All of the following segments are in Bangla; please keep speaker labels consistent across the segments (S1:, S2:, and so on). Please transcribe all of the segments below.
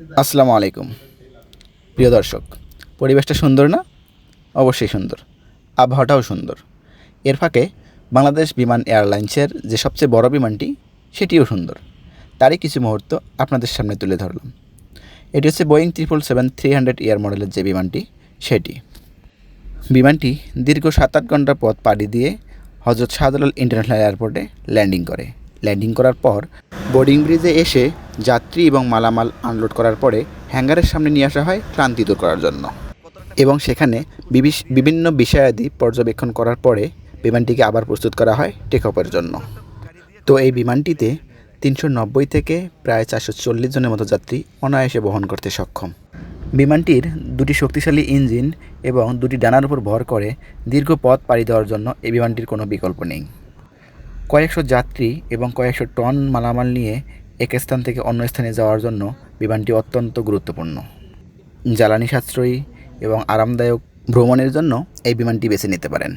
S1: আসসালামু আলাইকুম প্রিয় দর্শক। পরিবেশটা সুন্দর না? অবশ্যই সুন্দর। আবহাওয়াটাও সুন্দর। এর ফাঁকে বাংলাদেশ বিমান এয়ারলাইন্সের যে সবচেয়ে বড় বিমানটি সেটিও সুন্দর। তারই কিছু মুহূর্ত আপনাদের সামনে তুলে ধরলাম। এটি হচ্ছে বোয়িং 777-300 এয়ার মডেলের যে বিমানটি সেটি। বিমানটি দীর্ঘ 7-8 ঘন্টা পথ পাড়ি দিয়ে হজরত শাহজালাল ইন্টারন্যাশনাল এয়ারপোর্টে ল্যান্ডিং করে। ল্যান্ডিং করার পর বোর্ডিং ব্রিজে এসে যাত্রী এবং মালামাল আনলোড করার পরে হ্যাঙ্গারের সামনে নিয়ে আসা হয় ক্লান্তি দূর করার জন্য, এবং সেখানে বিভিন্ন বিষয়াদি পর্যবেক্ষণ করার পরে বিমানটিকে আবার প্রস্তুত করা হয় টেক অফের জন্য। তো এই বিমানটিতে 390 থেকে প্রায় 440 জনের মতো যাত্রী অনায়াসে বহন করতে সক্ষম। বিমানটির দুটি শক্তিশালী ইঞ্জিন এবং দুটি ডানার উপর ভর করে দীর্ঘ পথ পাড়ি দেওয়ার জন্য এই বিমানটির কোনো বিকল্প নেই। কয়েকশো যাত্রী এবং কয়েকশো টন মালামাল নিয়ে এক স্থান থেকে অন্য স্থানে যাওয়ার জন্য বিমানটি অত্যন্ত গুরুত্বপূর্ণ। জ্বালানি সাশ্রয়ী এবং আরামদায়ক ভ্রমণের জন্য এই বিমানটি বেছে নিতে পারেন।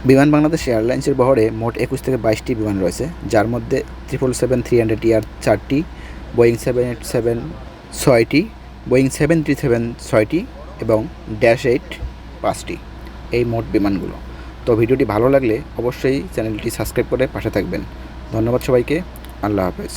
S1: বিমান বাংলাদেশ এয়ারলাইন্সের বহরে মোট 21 থেকে 22টি বিমান রয়েছে, যার মধ্যে 777-300 ER 4টি, বোয়িং 787 6টি, বোয়িং 737 6টি এবং -8 5টি। এই মোট বিমানগুলো। তো ভিডিওটি ভালো লাগলে অবশ্যই চ্যানেলটি সাবস্ক্রাইব করে পাশে থাকবেন। ধন্যবাদ সবাইকে। আল্লাহ হাফেজ।